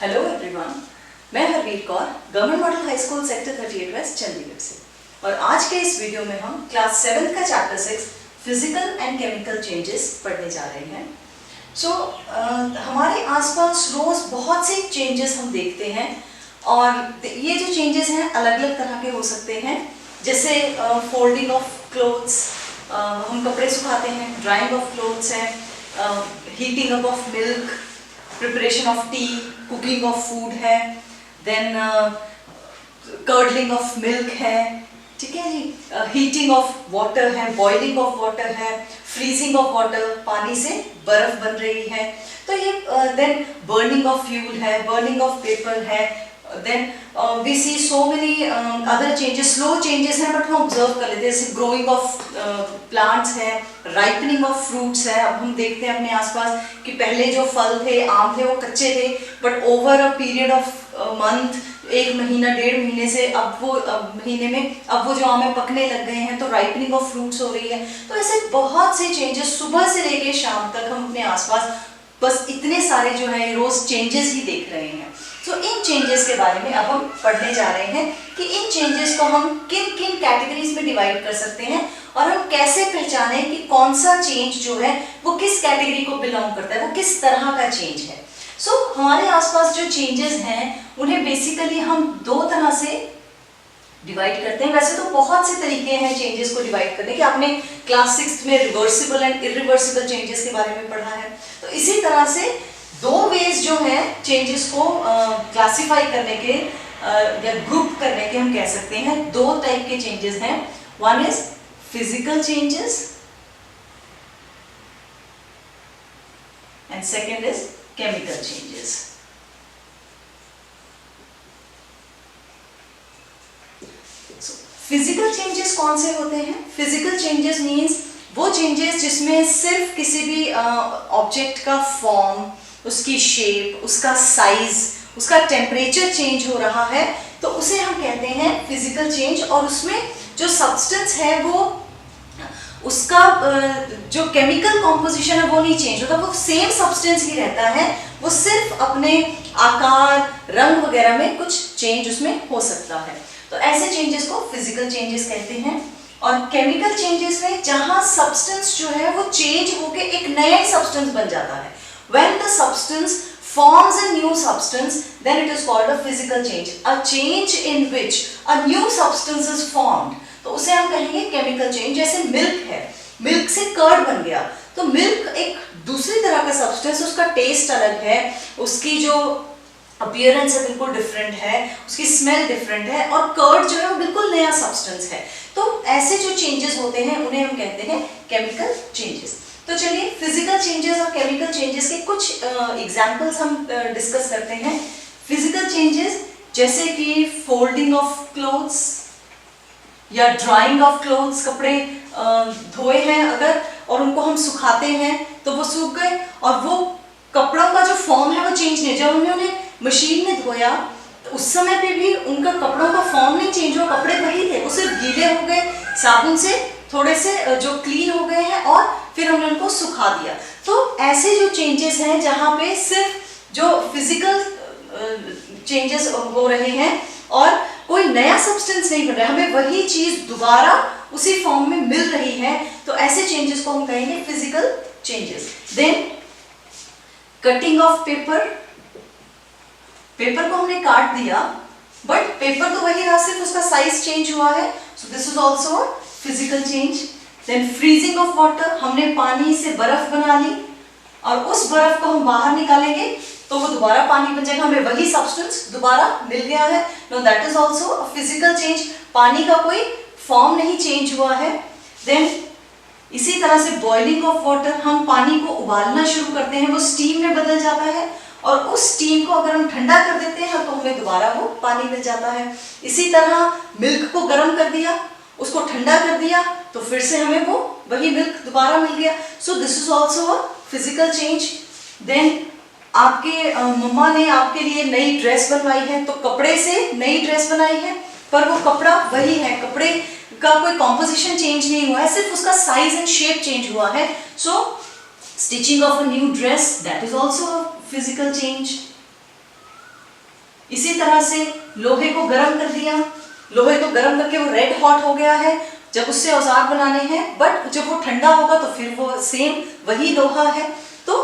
Hello everyone, मैं Harveer Kaur government model high school sector 38 west Chandigarh से। और आज के इस वीडियो में हम क्लास 7 का chapter 6 physical and chemical changes पढ़ने जा रहे हैं। हमारे आसपास रोज बहुत से चेंजेस हम देखते हैं और ये जो चेंजेस हैं अलग अलग तरह के हो सकते हैं, जैसे फोल्डिंग ऑफ क्लोथ्स, हम कपड़े सुखाते हैं, ड्राइंग ऑफ क्लोथ्स है, heating up of milk, preparation of T, cooking of food है, देन कर्डलिंग ऑफ मिल्क है, ठीक है जी, हीटिंग ऑफ वाटर है, बॉइलिंग ऑफ वाटर है, फ्रीजिंग ऑफ वाटर, पानी से बर्फ बन रही है, तो ये देन बर्निंग ऑफ फ्यूल है, बर्निंग ऑफ पेपर है, then we see so many other changes, slow changes हैं, बट हम ऑब्जर्व कर लेते हैं, जैसे ग्रोइंग ऑफ प्लांट्स है, राइपनिंग ऑफ फ्रूट्स है। अब हम देखते हैं अपने आसपास कि पहले जो फल थे, आम थे, वो कच्चे थे, but over a period of month, 1 महीना 1.5 महीने से अब वो महीने में अब वो जो आम है पकने लग गए हैं, तो राइपनिंग ऑफ फ्रूट्स हो रही है। तो ऐसे बहुत से चेंजेस सुबह से लेके शाम तक हम अपने आसपास बस इतने सारे जो है रोज चेंजेस ही देख रहे हैं। तो इन चेंजेस के बारे में अब हम पढ़ने जा रहे हैं कि इन चेंजेस को हम किन किन कैटेगरीज में डिवाइड कर सकते हैं और हम कैसे पहचानें कि कौन सा चेंज जो है वो किस कैटेगरी को बिलोंग करता है, वो किस तरह का चेंज है। हमारे आसपास जो चेंजेस हैं उन्हें बेसिकली हम 2 तरह से डिवाइड करते हैं। वैसे तो बहुत से तरीके हैं चेंजेस को डिवाइड करने के, आपने क्लास 6 में रिवर्सिबल एंड इरिवर्सिबल चेंजेस के बारे में पढ़ा है। तो इसी तरह से 2 वेज जो है चेंजेस को क्लासिफाई करने के या ग्रुप करने के, हम कह सकते हैं 2 टाइप के चेंजेस हैं। One is physical changes and second is chemical changes. Physical changes कौन से होते हैं? फिजिकल चेंजेस मीन्स वो चेंजेस जिसमें सिर्फ किसी भी ऑब्जेक्ट का फॉर्म, उसकी शेप, उसका साइज, उसका टेम्परेचर चेंज हो रहा है, तो उसे हम कहते हैं फिजिकल चेंज। और उसमें जो सब्सटेंस है वो उसका जो केमिकल कॉम्पोजिशन है वो नहीं चेंज होता, वो सेम सब्सटेंस ही रहता है, वो सिर्फ अपने आकार, रंग वगैरह में कुछ चेंज उसमें हो सकता है। तो ऐसे चेंजेस को फिजिकल चेंजेस कहते हैं। और केमिकल चेंजेस में जहां सब्सटेंस जो है वो चेंज होके एक नया ही सब्सटेंस बन जाता है। When the substance forms a new substance, then it is called a physical change. A change in which a new substance is formed. तो उसे हम कहेंगे केमिकल चेंज। जैसे मिल्क है, मिल्क से कर्ड बन गया, तो मिल्क एक दूसरी तरह का सब्सटेंस, उसका टेस्ट अलग है, उसकी जो अपीयरेंस है बिल्कुल डिफरेंट है, उसकी स्मेल डिफरेंट है, और कर्ड जो है वो बिल्कुल नया सब्सटेंस है। तो ऐसे जो चेंजेस होते हैं उन्हें हम कहते हैं केमिकल चेंजेस। तो चलिए फिजिकल चेंजेस और केमिकल चेंजेस के कुछ एग्जांपल्स हम डिस्कस करते हैं। फिजिकल चेंजेस जैसे कि फोल्डिंग ऑफ क्लोथ्स या ड्राइंग ऑफ क्लोथ्स, कपड़े धोए हैं अगर और उनको हम सुखाते हैं तो वो सूख गए, और वो कपड़ों का जो फॉर्म है वो चेंज नहीं। जब हमने उन्हें मशीन में धोया तो उस समय पे भी उनका कपड़ों का फॉर्म नहीं चेंज हुआ, कपड़े वही थे, वो सिर्फ गीले हो गए, साबुन से थोड़े से जो क्लीन हो गए हैं, और फिर हमने उनको सुखा दिया। तो ऐसे जो चेंजेस हैं जहाँ पे सिर्फ जो फिजिकल चेंजेस हो रहे हैं और कोई नया सब्सटेंस नहीं बन रहा है, हमें वही चीज दोबारा उसी फॉर्म में मिल रही है, तो ऐसे चेंजेस को हम कहेंगे physical changes. Then cutting of paper, paper को हमने काट दिया बट पेपर तो वही रहा, सिर्फ उसका साइज चेंज हुआ है, so this is also a physical change. Then freezing of water, हमने पानी से बर्फ बना ली और उस बर्फ को हम बाहर निकालेंगे तो वो दोबारा पानी बन जाएगा, हमें वही सब्सटेंस दोबारा मिल गया है। No, that is also a physical change, पानी का कोई फॉर्म नहीं चेंज हुआ है। देन इसी तरह से बॉइलिंग ऑफ वाटर, हम पानी को उबालना शुरू करते हैं, वो स्टीम में बदल जाता है, और उस स्टीम को अगर हम ठंडा कर देते हैं तो हमें दोबारा वो पानी मिल जाता है। इसी तरह मिल्क को गर्म कर दिया, उसको ठंडा कर दिया, तो फिर से हमें वो वही मिल्क दोबारा मिल गया। So this is also a physical change. Then आपके मम्मा ने आपके लिए नई ड्रेस बनवाई है, तो कपड़े से नई ड्रेस बनाई है, पर वो कपड़ा वही है, कपड़े का कोई कॉम्पोजिशन चेंज नहीं हुआ है, सिर्फ उसका साइज एंड शेप चेंज हुआ है। So stitching of a new dress, that is also a physical change. इसी तरह से लोहे को गर्म कर दिया, लोहे को गर्म करके वो रेड हॉट हो गया है, जब उससे औजार बनाने हैं, बट जब वो ठंडा होगा तो फिर वो सेम वही लोहा है। तो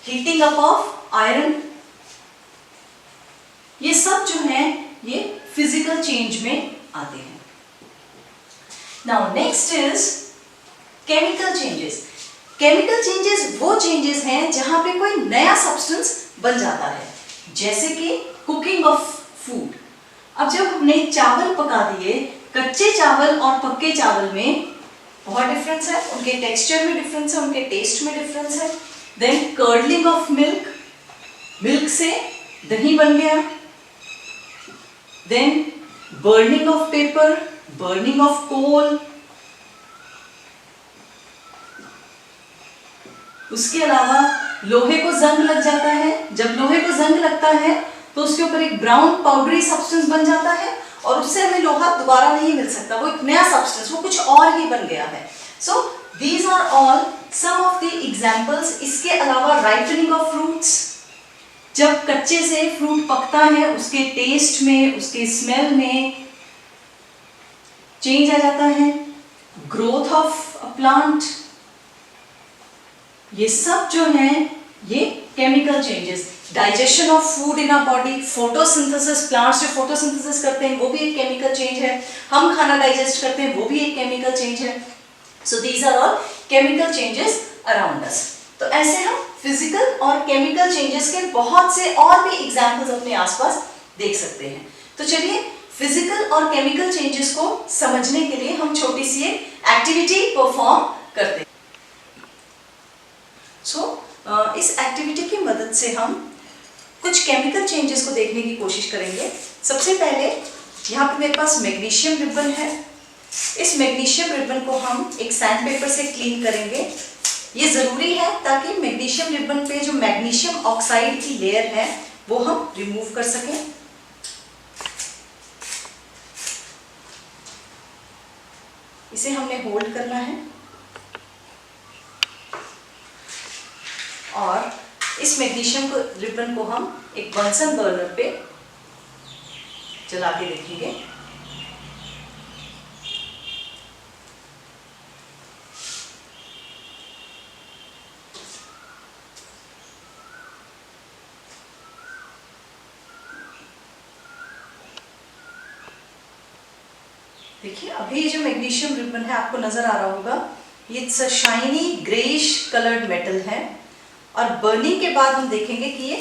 हीटिंग अप ऑफ आयरन, ये सब जो है ये फिजिकल चेंज में आते हैं। Now next is chemical changes. Chemical changes वो चेंजेस हैं जहां पे कोई नया सब्सटेंस बन जाता है, जैसे कि कुकिंग ऑफ फूड। अब जब हमने चावल पका दिए, कच्चे चावल और पक्के चावल में बहुत डिफरेंस है, उनके टेक्सचर में डिफरेंस है, उनके टेस्ट में डिफरेंस है। Then curdling of milk, milk से दही बन गया। Then burning of paper, burning of coal. उसके अलावा लोहे को जंग लग जाता है, जब लोहे को जंग लगता है तो उसके ऊपर एक ब्राउन पाउडरी सब्सटेंस बन जाता है और उससे हमें लोहा दोबारा नहीं मिल सकता, वो एक नया सब्सटेंस, वो कुछ और ही बन गया है। So these are all some of the examples. इसके अलावा राइपनिंग ऑफ फ्रूट्स, जब कच्चे से फ्रूट पकता है उसके टेस्ट में, उसके स्मेल में चेंज आ जाता है। ग्रोथ ऑफ अ प्लांट, ये सब जो है ये chemical changes. Digestion of food in our body, photosynthesis, plants जो फोटोसिंथेसिस करते हैं वो भी एक केमिकल चेंज है। हम खाना डाइजेस्ट करते हैं वो भी एक केमिकल चेंज है। So these are all chemical changes around us. तो ऐसे हम फिजिकल और केमिकल चेंजेस के बहुत से और भी एग्जांपल्स अपने आसपास देख सकते हैं। तो चलिए फिजिकल और केमिकल चेंजेस को समझने के लिए हम छोटी सी एक एक्टिविटी परफॉर्म करते हैं। इस एक्टिविटी की मदद से हम कुछ केमिकल चेंजेस को देखने की कोशिश करेंगे। सबसे पहले यहाँ पे मेरे पास मैग्नीशियम रिबन है। इस मैग्नीशियम रिबन को हम एक सैंड पेपर से क्लीन करेंगे। ये ज़रूरी है ताकि मैग्नीशियम रिबन पे जो मैग्नीशियम ऑक्साइड की लेयर है वो हम रिमूव कर सकें। इसे हमने होल्ड करना है और इस मैग्नीशियम रिबन को हम एक बंसन बर्नर पे जला के देखेंगे। देखिए अभी जो मैग्नीशियम रिबन है आपको नजर आ रहा होगा, ये it's a shiny greyish coloured metal है और बर्निंग के बाद हम देखेंगे कि ये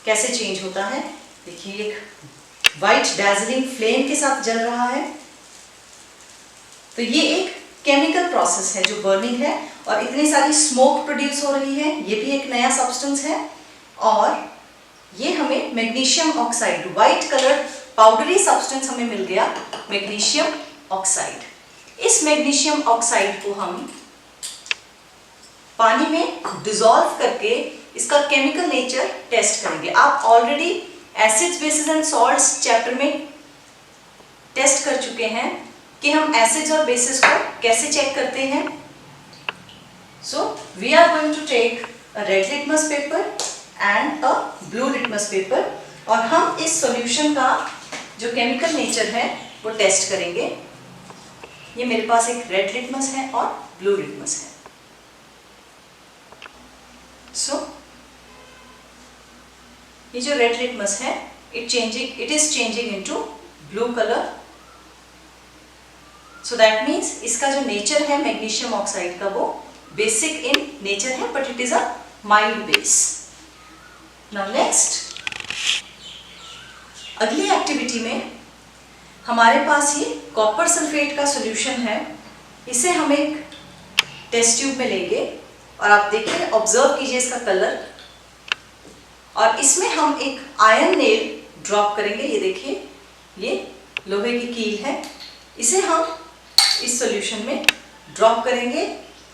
कैसे चेंज होता है। देखिए एक वाइट डैजलिंग फ्लेम के साथ जल रहा है। तो ये एक केमिकल प्रोसेस है जो बर्निंग है और इतनी सारी स्मोक प्रोड्यूस हो रही है, ये भी एक नया सब्सटेंस है। और ये हमें magnesium oxide, white colour powdery substance हमें मिल गया, मैग्नीशियम ऑक्साइड। इस मैग्नीशियम ऑक्साइड को हम पानी में डिसॉल्व करके इसका केमिकल नेचर टेस्ट करेंगे। आप already acids, basis and salts chapter में टेस्ट कर चुके हैं कि हम एसिड्स और बेसिस को कैसे चेक करते हैं। So we are going to take a red litmus paper and a blue litmus paper और हम इस सॉल्यूशन का जो केमिकल नेचर है वो टेस्ट करेंगे। ये मेरे पास एक रेड लिटमस है और ब्लू लिटमस है। सो ये जो रेड लिटमस है it is changing into blue colour. So that means इसका जो नेचर है मैग्नीशियम ऑक्साइड का वो बेसिक इन नेचर है, but it is a mild base. Now next, अगली एक्टिविटी में हमारे पास ये कॉपर सल्फेट का सॉल्यूशन है। इसे हम एक टेस्ट ट्यूब में लेंगे और आप देखिए, ऑब्जर्व कीजिए इसका कलर, और इसमें हम एक आयरन नेल ड्रॉप करेंगे। ये देखिए, ये लोहे की कील है, इसे हम इस सॉल्यूशन में ड्रॉप करेंगे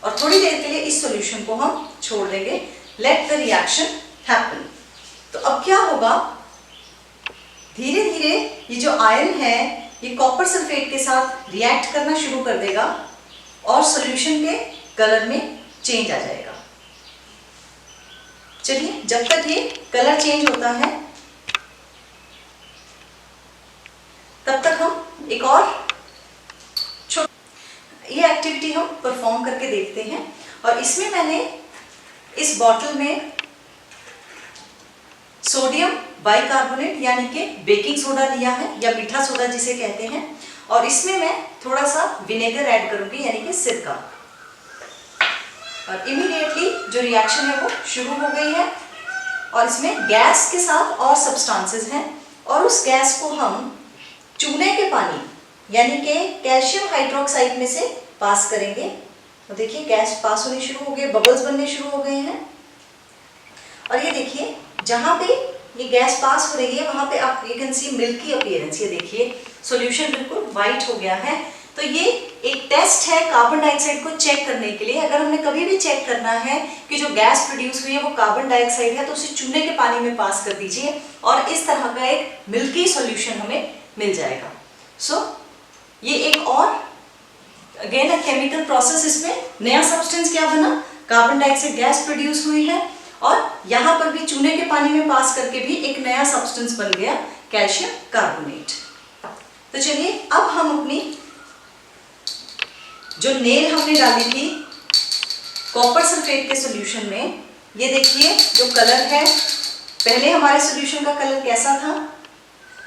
और थोड़ी देर के लिए इस सॉल्यूशन को हम छोड़ देंगे। Let the reaction happen. तो अब क्या होगा, धीरे धीरे ये जो आयरन है ये कॉपर सल्फेट के साथ रिएक्ट करना शुरू कर देगा और सॉल्यूशन के कलर में चेंज आ जाएगा। चलिए, जब तक ये कलर चेंज होता है तब तक हम एक और ये एक्टिविटी हम परफॉर्म करके देखते हैं। और इसमें मैंने इस बॉटल में सोडियम बाइकार्बोनेट यानी कि बेकिंग सोडा लिया है, या मीठा सोडा जिसे कहते हैं, और इसमें मैं थोड़ा सा विनेगर ऐड करूंगी यानी कि सिरका। और इमीडिएटली जो रिएक्शन है वो शुरू हो गई है, और इसमें गैस के साथ और सब्सटेंसेस हैं, और उस गैस को हम चूने के पानी यानी कि कैल्शियम हाइड्रोक्साइड में से पास करेंगे। तो देखिए गैस पास होनी शुरू हो गई, बबल्स बनने शुरू हो गए हैं। और ये देखिए जहाँ पे ये गैस पास हो रही है वहाँ पे आप you can see milky appearance. ये देखिए सॉल्यूशन बिल्कुल वाइट हो गया है। तो ये एक टेस्ट है कार्बन डाइऑक्साइड को चेक करने के लिए। अगर हमने कभी भी चेक करना है कि जो गैस प्रोड्यूस हुई है वो कार्बन डाइऑक्साइड है, तो उसे चूने के पानी में पास कर दीजिए और इस तरह का एक मिल्की सॉल्यूशन हमें मिल जाएगा। ये एक और अगेन अ केमिकल प्रोसेस। इसमें नया सब्सटेंस क्या बना, कार्बन डाइऑक्साइड गैस प्रोड्यूस हुई है, और यहाँ पर भी चूने के पानी में पास करके भी एक नया सब्सटेंस बन गया कैल्शियम कार्बोनेट। तो चलिए अब हम अपनी जो नेल हमने डाली थी कॉपर सल्फेट के सॉल्यूशन में, ये देखिए जो कलर है, पहले हमारे सॉल्यूशन का कलर कैसा था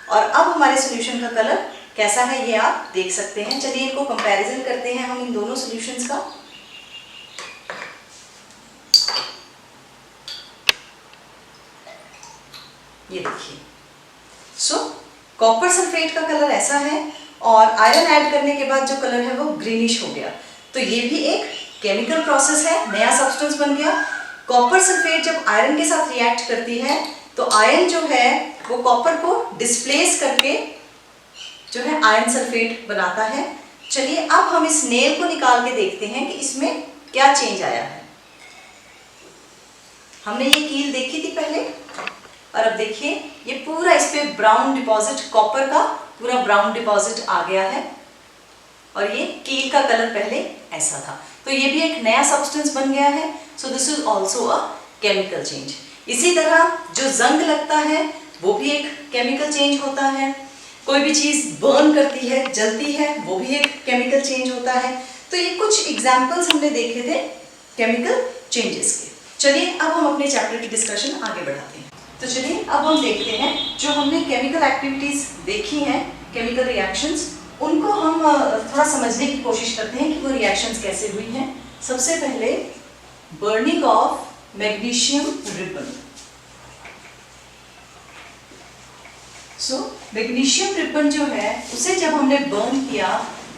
और अब हमारे सॉल्यूशन का कलर कैसा है, ये आप देख सकते हैं। चलिए इनको कंपैरिजन करते हैं हम इन दोनों सॉल्यूशंस का। ये देखिए कॉपर सल्फेट का कलर ऐसा है, और आयरन ऐड करने के बाद जो कलर है वो ग्रीनिश हो गया। तो ये भी एक केमिकल प्रोसेस है, नया सब्सटेंस बन गया। कॉपर सल्फेट जब आयरन के साथ रिएक्ट करती है तो आयरन जो है वो कॉपर को डिस्प्लेस करके जो है आयरन सल्फेट बनाता है। चलिए अब हम इस नेल को निकाल के देखते हैं कि इसमें क्या चेंज आया है। हमने ये कील देखी थी पहले, और अब देखिए ये पूरा इस पे ब्राउन डिपॉजिट, कॉपर का पूरा ब्राउन डिपॉजिट आ गया है, और ये कील का कलर पहले ऐसा था। तो ये भी एक नया सब्सटेंस बन गया है। So this is also a chemical change. इसी तरह जो जंग लगता है वो भी एक केमिकल चेंज होता है। कोई भी चीज बर्न करती है, जलती है, वो भी एक केमिकल चेंज होता है। तो ये कुछ एग्जाम्पल्स हमने देखे थे केमिकल चेंजेस के। चलिए अब हम अपने चैप्टर की डिस्कशन आगे बढ़ाते हैं। तो चलिए अब हम देखते हैं जो हमने केमिकल एक्टिविटीज देखी हैं, केमिकल रिएक्शंस, उनको हम थोड़ा समझने की कोशिश करते हैं कि वो रिएक्शंस कैसे हुई हैं। सबसे पहले burning of magnesium ribbon. Magnesium ribbon जो है उसे जब हमने बर्न किया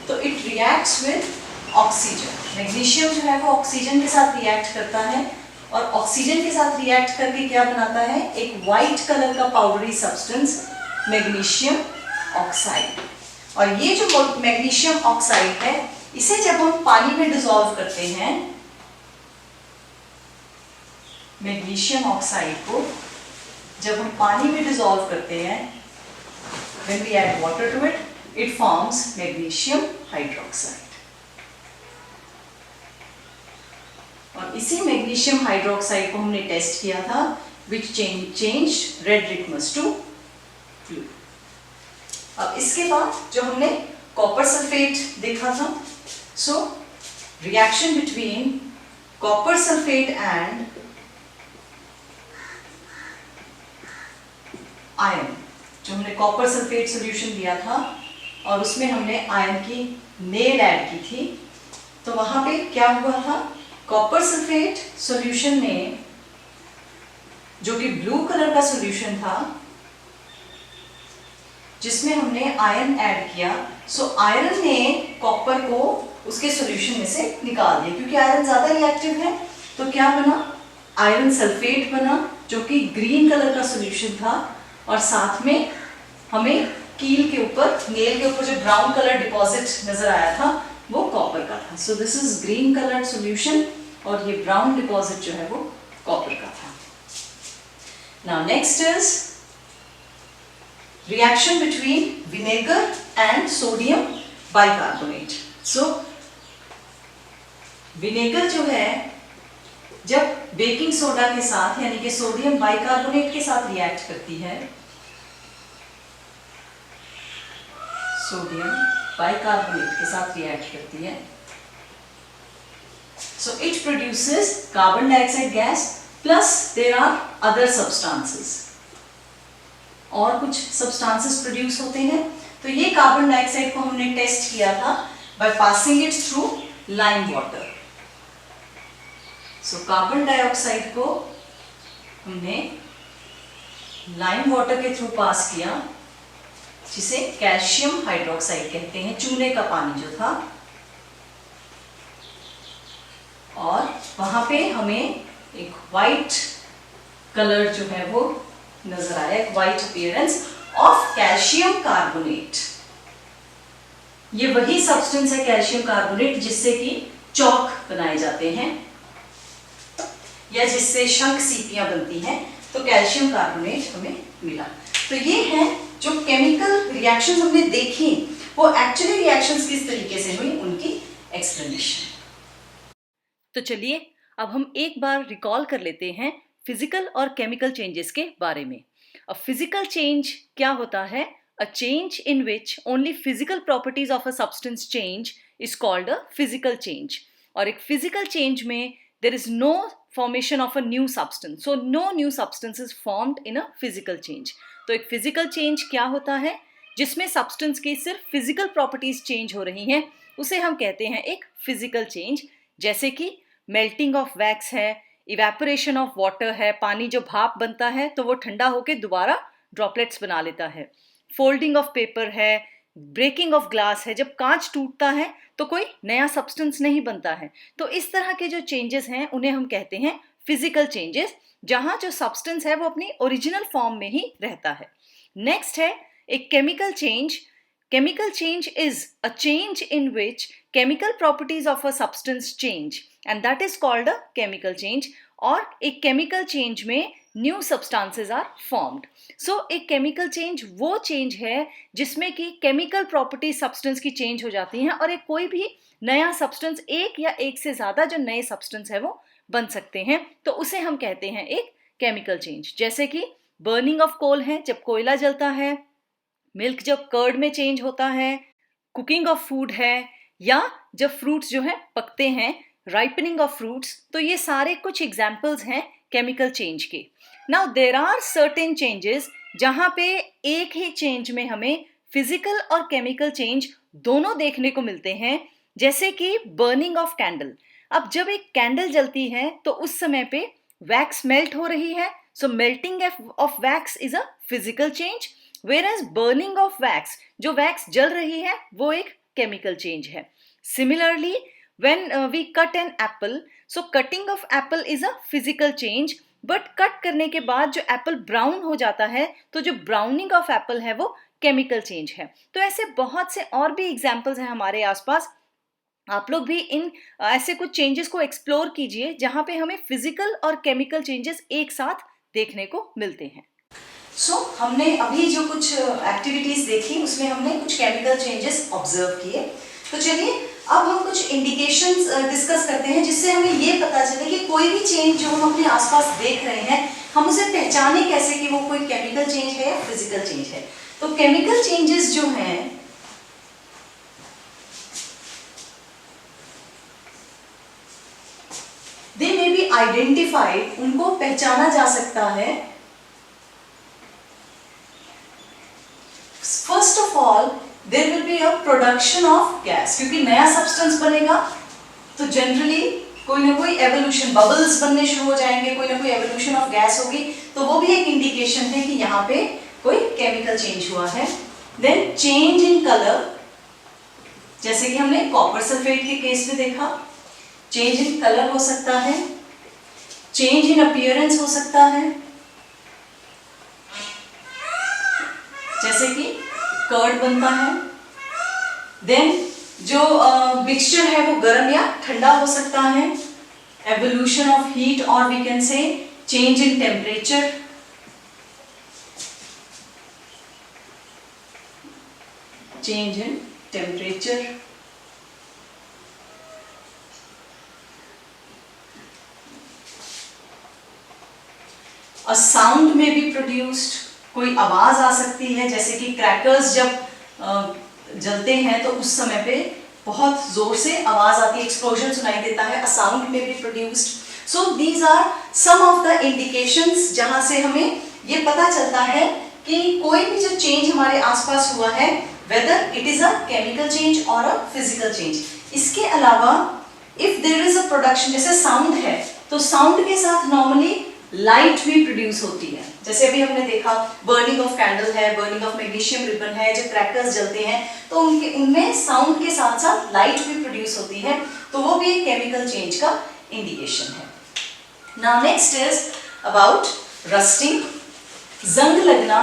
तो it reacts with oxygen. Magnesium जो है वो ऑक्सीजन के साथ रिएक्ट करता है, और ऑक्सीजन के साथ रिएक्ट करके क्या बनाता है, एक वाइट कलर का पाउडरी सब्सटेंस मैग्नीशियम ऑक्साइड। और ये जो मैग्नीशियम ऑक्साइड है इसे जब हम पानी में डिसॉल्व करते हैं, मैग्नीशियम ऑक्साइड को जब हम पानी में डिसॉल्व करते हैं, when we add water to it, it forms magnesium hydroxide। और इसी मैग्नीशियम हाइड्रोक्साइड को हमने टेस्ट किया था, which changed red litmus to blue। अब इसके बाद जो हमने कॉपर सल्फेट देखा था, reaction between copper sulphate and iron. जो हमने कॉपर सल्फेट सॉल्यूशन दिया था और उसमें हमने आयरन की नेल ऐड की थी, तो वहां पे क्या हुआ था, कॉपर सल्फेट सॉल्यूशन में जो कि ब्लू कलर का सॉल्यूशन था जिसमें हमने आयरन ऐड किया, आयरन ने कॉपर को उसके सॉल्यूशन में से निकाल दिया। क्योंकि आयरन ज्यादा रिएक्टिव है तो क्या बना, आयरन सल्फेट बना जो कि ग्रीन कलर का सॉल्यूशन था, और साथ में हमें कील के ऊपर, नेल के ऊपर जो ब्राउन कलर डिपॉजिट नजर आया था वो कॉपर का था। सो this is green colour solution, और ये ब्राउन डिपॉजिट जो है वो कॉपर का था। Now next is reaction between vinegar and sodium bicarbonate. Vinegar जो है जब बेकिंग सोडा के साथ यानी कि सोडियम बाइकार्बोनेट के साथ रिएक्ट करती है सोडियम बाइकार्बोनेट के साथ रिएक्ट करती है। So it produces carbon dioxide gas plus there are other substances. और कुछ substances produce होते हैं। तो ये कार्बन डाइऑक्साइड को हमने टेस्ट किया था by passing it through lime water. So carbon dioxide को हमने लाइम वाटर के थ्रू पास किया, जिसे कैल्शियम हाइड्रोक्साइड कहते हैं, चूने का पानी जो था। और वहां पे हमें एक वाइट कलर जो है वो नजर आया, एक white appearance of calcium carbonate. ये वही सब्सटेंस है कैल्शियम कार्बोनेट जिससे कि चौक बनाए जाते हैं या जिससे शंख सीपियां बनती हैं। तो कैल्शियम कार्बोनेट हमें मिला। तो ये है जो केमिकल रिएक्शंस हमने देखी, वो एक्चुअली रिएक्शंस किस तरीके से हुई, उनकी एक्सप्लेनेशन। तो चलिए अब हम एक बार रिकॉल कर लेते हैं फिजिकल और केमिकल चेंजेस के बारे में। अब फिजिकल चेंज क्या होता है? A change in which only physical properties of a substance change is called a physical change. और एक फिजिकल चेंज में there is no formation of a new substance, so no new substance is formed in a physical change. तो एक physical change क्या होता है? जिसमें substance की सिर्फ फिजिकल प्रॉपर्टीज चेंज हो रही हैं, उसे हम कहते हैं एक फिजिकल चेंज। जैसे कि मेल्टिंग ऑफ वैक्स है, इवेपोरेशन ऑफ वाटर है, पानी जो भाप बनता है तो वो ठंडा होकर दोबारा ड्रॉपलेट्स बना लेता है। फोल्डिंग ऑफ पेपर है, ब्रेकिंग ऑफ ग्लास है, जब कांच टूटता है तो कोई नया सब्सटेंस नहीं बनता है। तो इस तरह के जो चेंजेस हैं उन्हें हम कहते हैं फिजिकल चेंजेस, जहां जो सब्सटेंस है वो अपनी ओरिजिनल फॉर्म में ही रहता है। नेक्स्ट है एक chemical change. Chemical change is a change in which chemical properties of a substance change and that is called a chemical change। और एक chemical change में new substances are formed। So एक chemical change वो change है जिसमें कि chemical properties substance की change हो जाती हैं और एक कोई भी नया substance, एक या एक से ज़्यादा जो नए substance है वो बन सकते हैं, तो उसे हम कहते हैं एक chemical change। जैसे कि burning of coal है, जब कोयला जलता है, मिल्क जब कर्ड में चेंज होता है, कुकिंग ऑफ फूड है, या जब फ्रूट्स जो है पकते हैं, राइपनिंग ऑफ फ्रूट्स। तो ये सारे कुछ एग्जाम्पल्स हैं केमिकल चेंज के। Now there are certain changes जहां पे एक ही चेंज में हमें फिजिकल और केमिकल चेंज दोनों देखने को मिलते हैं। जैसे कि बर्निंग ऑफ कैंडल। अब जब एक कैंडल जलती है तो उस समय पे वैक्स मेल्ट हो रही है, so melting of wax is a physical change. Whereas burning of wax, जो वैक्स जल रही है वो एक केमिकल चेंज है। Similarly, when we cut an apple, so cutting of apple is a physical change, but cut करने के बाद जो एप्पल ब्राउन हो जाता है तो जो ब्राउनिंग ऑफ एप्पल है वो केमिकल चेंज है। तो ऐसे बहुत से और भी एग्जाम्पल्स हैं हमारे आसपास। आप लोग भी इन ऐसे कुछ चेंजेस को एक्सप्लोर कीजिए जहां पे हमें फिजिकल और केमिकल चेंजेस एक साथ देखने को मिलते हैं। हमने अभी जो कुछ एक्टिविटीज देखी उसमें हमने कुछ केमिकल चेंजेस ऑब्जर्व किए। तो चलिए अब हम कुछ इंडिकेशंस डिस्कस करते हैं जिससे हमें ये पता चले कि कोई भी चेंज जो हम अपने आसपास देख रहे हैं हम उसे पहचाने कैसे कि वो कोई केमिकल चेंज है या फिजिकल चेंज है। तो केमिकल चेंजेस जो हैं दे मे बी आइडेंटिफाइड, उनको पहचाना जा सकता है। First of all there will be a production of gas, क्योंकि नया सब्सटेंस बनेगा तो जनरली कोई ना कोई एवोल्यूशन, बबल्स बनने शुरू हो जाएंगे, कोई ना कोई एवोल्यूशन ऑफ गैस होगी, तो वो भी एक इंडिकेशन है कि यहाँ पे कोई केमिकल चेंज हुआ है। देन चेंज इन कलर, जैसे कि हमने कॉपर सल्फेट के केस में देखा, चेंज इन कलर हो सकता है, चेंज इन अपीयरेंस हो सकता है, जैसे कि कर्ड बनता है। देन जो मिक्सचर है वो गर्म या ठंडा हो सकता है, एवोल्यूशन ऑफ हीट, और we can say change in temperature, change in temperature. A sound may be produced, कोई आवाज आ सकती है, जैसे कि क्रैकर्स जब जलते हैं तो उस समय पे बहुत जोर से आवाज आती है, एक्सप्लोजन सुनाई देता है, a sound may be produced. So these are some of the indications जहां से हमें ये पता चलता है कि कोई भी जो चेंज हमारे आसपास हुआ है, whether it is a chemical change और अ फिजिकल चेंज। इसके अलावा if there is a production, जैसे साउंड है तो साउंड के साथ नॉर्मली लाइट भी प्रोड्यूस होती है। जैसे अभी हमने देखा बर्निंग ऑफ कैंडल है, बर्निंग ऑफ मैग्नीशियम रिबन है, जब क्रैकर्स जलते हैं तो उनमें साउंड के साथ साथ लाइट भी प्रोड्यूस होती है, तो वो भी एक केमिकल चेंज का इंडिकेशन है। Now next is about rusting. जंग लगना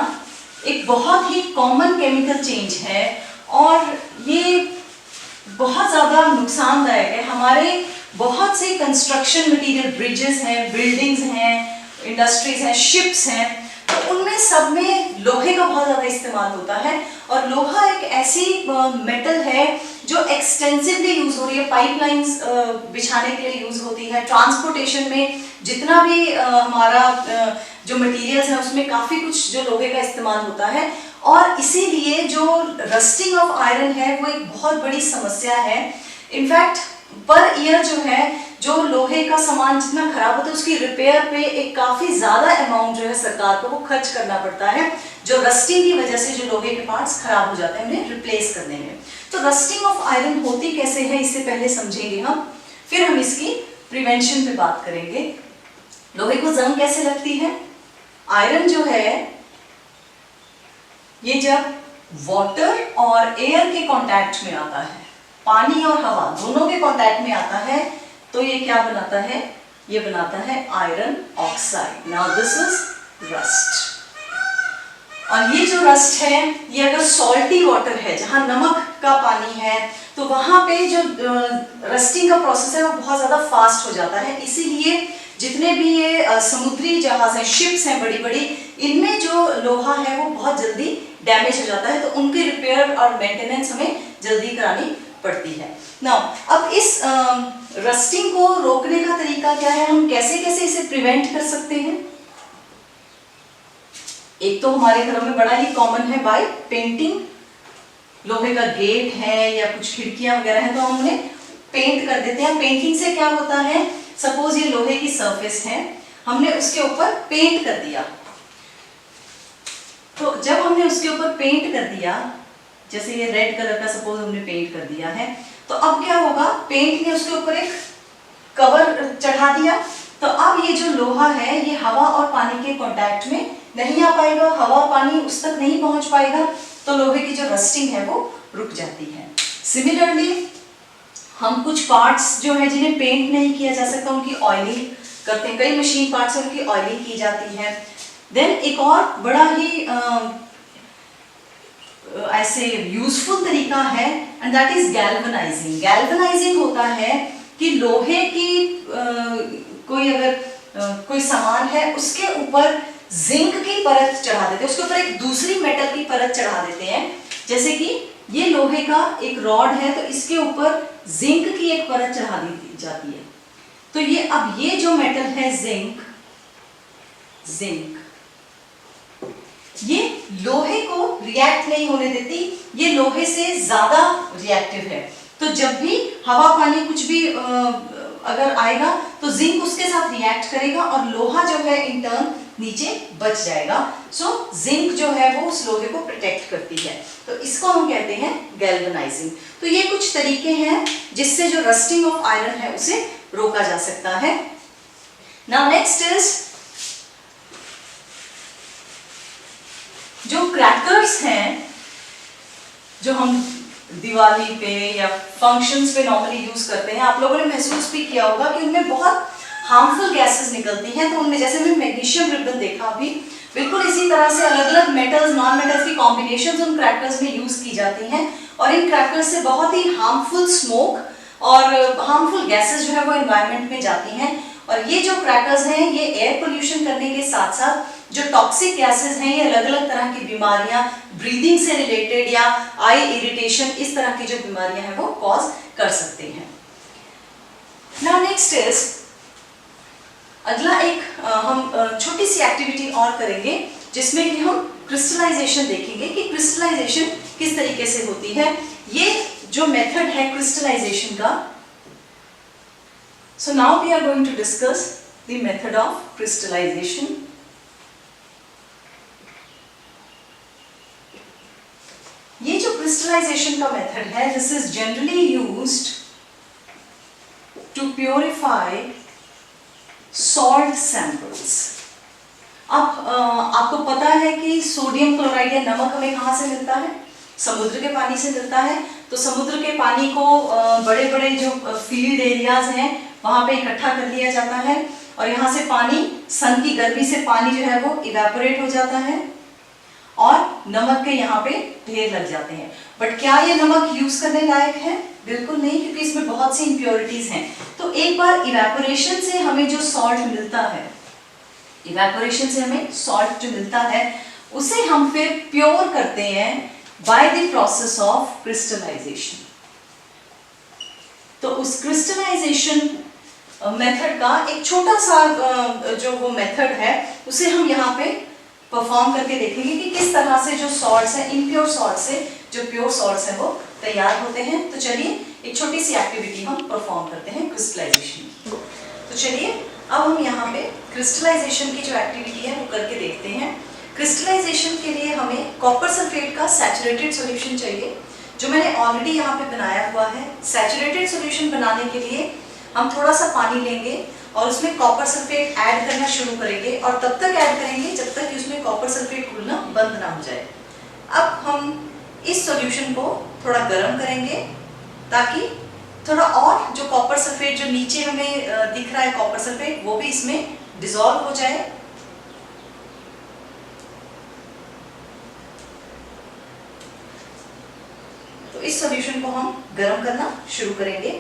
एक बहुत ही कॉमन केमिकल चेंज है और ये बहुत ज़्यादा नुकसानदायक है। हमारे बहुत से कंस्ट्रक्शन मटेरियल, ब्रिजेस हैं, बिल्डिंग्स हैं, इंडस्ट्रीज हैं, शिप्स हैं, तो उनमें सब में लोहे का बहुत ज़्यादा इस्तेमाल होता है। और लोहा एक ऐसी मेटल है जो एक्सटेंसिवली यूज हो रही है, पाइपलाइंस बिछाने के लिए यूज होती है, ट्रांसपोर्टेशन में जितना भी हमारा जो मटेरियल्स है उसमें काफ़ी कुछ जो लोहे का इस्तेमाल होता है। और इसीलिए जो रस्टिंग ऑफ आयरन है वो एक बहुत बड़ी समस्या है। इनफैक्ट पर ईयर जो है, जो लोहे का सामान जितना खराब होता है उसकी रिपेयर पे एक काफी ज्यादा अमाउंट जो है सरकार को वो खर्च करना पड़ता है, जो रस्टिंग की वजह से जो लोहे के पार्ट्स खराब हो जाते हैं उन्हें रिप्लेस करने में। तो रस्टिंग ऑफ आयरन होती कैसे है इससे पहले समझेंगे हम, फिर हम इसकी प्रिवेंशन पे बात करेंगे। लोहे को जंग कैसे लगती है? आयरन जो है ये जब वाटर और एयर के कांटेक्ट में आता है, पानी और हवा दोनों के कांटेक्ट में आता है, तो ये क्या बनाता है? ये बनाता है iron oxide. Now this is rust. और ये जो रस्ट है ये अगर सॉल्टी वाटर है, जहां नमक का पानी है, तो वहां पे जो रस्टिंग का प्रोसेस है वो बहुत ज्यादा फास्ट हो जाता है। इसीलिए जितने भी ये समुद्री जहाज हैं, शिप्स हैं बड़ी बड़ी, इनमें जो लोहा है वो बहुत जल्दी डैमेज हो जाता है, तो उनके रिपेयर और मेंटेनेंस हमें जल्दी करानी पड़ती है। नाउ अब इस रस्टिंग को रोकने का तरीका क्या है, हम कैसे कैसे इसे प्रिवेंट कर सकते हैं? एक तो हमारे घरों में बड़ा ही कॉमन है बाय पेंटिंग। लोहे का गेट है या कुछ खिड़कियां वगैरह है तो हम उन्हें पेंट कर देते हैं। पेंटिंग से क्या होता है, सपोज ये लोहे की सरफेस है, हमने उसके ऊपर पेंट कर दिया, तो जब हमने उसके ऊपर पेंट कर दिया, जैसे ये रेड कलर का सपोज हमने पेंट कर दिया है, तो अब क्या होगा, पेंट ने उसके ऊपर एक कवर चढ़ा दिया, तो अब ये जो लोहा है ये हवा और पानी के कांटेक्ट में नहीं आ पाएगा, हवा और पानी उस तक नहीं पहुंच पाएगा, तो लोहे की जो रस्टिंग है वो रुक जाती है। सिमिलरली हम कुछ पार्ट्स जो है जिन्हें पेंट नहीं किया जा सकता उनकी ऑयलिंग करते हैं, कई मशीन पार्ट्स उनकी ऑयलिंग की जाती है। देन एक और बड़ा ही ऐसे यूजफुल तरीका है and that is galvanising. Galvanising होता है कि लोहे की कोई अगर कोई सामान है उसके ऊपर जिंक की परत चढ़ा देते हैं, उसके ऊपर एक दूसरी मेटल की परत चढ़ा देते हैं। जैसे कि ये लोहे का एक रॉड है तो इसके ऊपर जिंक की एक परत चढ़ा दी जाती है, तो ये अब ये जो मेटल है जिंक ये लोहे को रिएक्ट नहीं होने देती, ये लोहे से ज्यादा रिएक्टिव है, तो जब भी हवा पानी कुछ भी अगर आएगा तो जिंक उसके साथ रिएक्ट करेगा और लोहा जो है इन टर्न नीचे बच जाएगा। सो जिंक जो है वो उस लोहे को प्रोटेक्ट करती है, तो इसको हम कहते हैं गैल्वेनाइजिंग। तो ये कुछ तरीके हैं जिससे जो रस्टिंग ऑफ आयरन है उसे रोका जा सकता है। नाउ नेक्स्ट इज जो क्रैकर्स हैं जो हम दिवाली पे या फंक्शंस पे नॉर्मली यूज करते हैं, आप लोगों ने महसूस भी किया होगा कि उनमें बहुत हार्मफुल गैसेस निकलती हैं। तो उनमें जैसे हमने मैग्नीशियम रिबन देखा अभी, बिल्कुल इसी तरह से अलग अलग मेटल्स नॉन मेटल्स की कॉम्बिनेशंस उन क्रैकर्स में यूज की जाती हैं और इन क्रैकर्स से बहुत ही हार्मफुल स्मोक और हार्मफुल गैसेस जो है वो एनवायरनमेंट में जाती हैं। और ये जो क्रैकर्स हैं ये एयर पोल्यूशन करने के साथ साथ जो टॉक्सिक गैसेस हैं ये अलग अलग तरह की बीमारियां, ब्रीदिंग से रिलेटेड या आई इरिटेशन, इस तरह की जो बीमारियां हैं वो कॉज कर सकते हैं। नाउ नेक्स्ट इज अगला एक हम छोटी सी एक्टिविटी और करेंगे जिसमें कि हम क्रिस्टलाइजेशन देखेंगे कि क्रिस्टलाइजेशन किस तरीके से होती है। ये जो मेथड है क्रिस्टलाइजेशन का, so now we are going to discuss the method of crystallisation. ये जो क्रिस्टलाइजेशन का मेथड है, this is generally used to purify salt samples. अब आपको पता है कि सोडियम क्लोराइड या नमक हमें कहाँ से मिलता है? समुद्र के पानी से मिलता है। तो समुद्र के पानी को बड़े बड़े जो फील्ड एरियाज हैं वहाँ पे इकट्ठा कर लिया जाता है और यहाँ से पानी, सन की गर्मी से पानी जो है वो इवेपोरेट हो जाता है और नमक के यहाँ पे ढेर लग जाते हैं। बट क्या ये नमक यूज करने लायक है? बिल्कुल नहीं, क्योंकि इसमें बहुत सी इम्प्योरिटीज हैं। तो एक बार इवेपोरेशन से हमें जो सॉल्ट मिलता है, इवेपोरेशन से हमें सॉल्ट जो मिलता है, उसे हम फिर प्योर करते हैं by the process of crystallisation. तो उस क्रिस्टलाइजेशन मेथड का एक छोटा सा जो वो मेथड है उसे हम यहाँ पे परफॉर्म करके देखेंगे कि किस तरह से जो सॉल्ट्स हैं, इम्प्योर सॉल्ट से जो प्योर सॉल्ट्स हैं वो तैयार होते हैं। तो चलिए एक छोटी सी एक्टिविटी हम परफॉर्म करते हैं क्रिस्टलाइजेशन। तो चलिए अब हम यहाँ पे क्रिस्टलाइजेशन की जो एक्टिविटी है वो करके देखते हैं। क्रिस्टलाइजेशन के लिए हमें कॉपर सल्फेट का सैचुरेटेड सॉल्यूशन चाहिए, जो मैंने ऑलरेडी यहाँ पे बनाया हुआ है। सैचुरेटेड सॉल्यूशन बनाने के लिए हम थोड़ा सा पानी लेंगे और उसमें कॉपर सल्फेट ऐड करना शुरू करेंगे और तब तक ऐड करेंगे जब तक कि उसमें कॉपर सल्फेट घुलना बंद ना हो जाए। अब हम इस सॉल्यूशन को थोड़ा गर्म करेंगे ताकि थोड़ा और जो कॉपर सल्फेट जो नीचे हमें दिख रहा है कॉपर सल्फेट, वो भी इसमें डिसॉल्व हो जाए। तो इस सॉल्यूशन को हम गर्म करना शुरू करेंगे।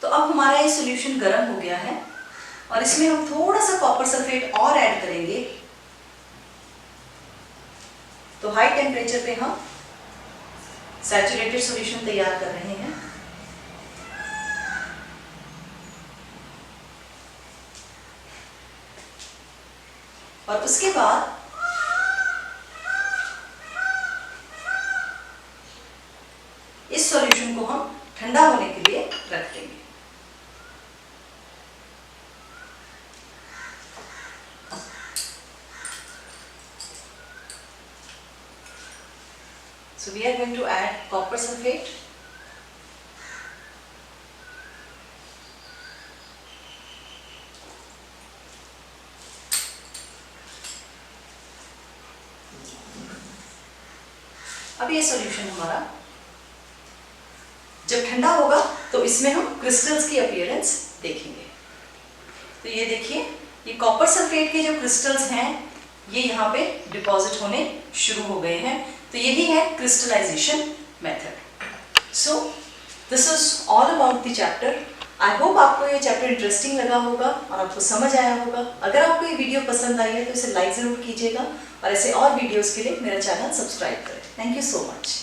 तो अब हमारा ये सॉल्यूशन गर्म हो गया है और इसमें हम थोड़ा सा कॉपर सल्फेट और ऐड करेंगे। तो हाई टेम्परेचर पे हम सैचुरेटेड सॉल्यूशन तैयार कर रहे हैं। और उसके बाद इस सॉल्यूशन को हम ठंडा होने के लिए रख देंगे। So we are going to add copper sulfate. अब ये सॉल्यूशन हमारा जब ठंडा होगा तो इसमें हम क्रिस्टल्स की अपीयरेंस देखेंगे। तो ये देखिए, ये कॉपर सल्फेट के जो क्रिस्टल्स हैं ये यहाँ पे डिपॉजिट होने शुरू हो गए हैं। तो यही है crystallization method. So this is all about the chapter. I hope आपको ये चैप्टर इंटरेस्टिंग लगा होगा और आपको समझ आया होगा। अगर आपको ये वीडियो पसंद आई है तो इसे लाइक ज़रूर कीजिएगा और ऐसे और वीडियोस के लिए मेरा चैनल सब्सक्राइब करें। Thank you so much.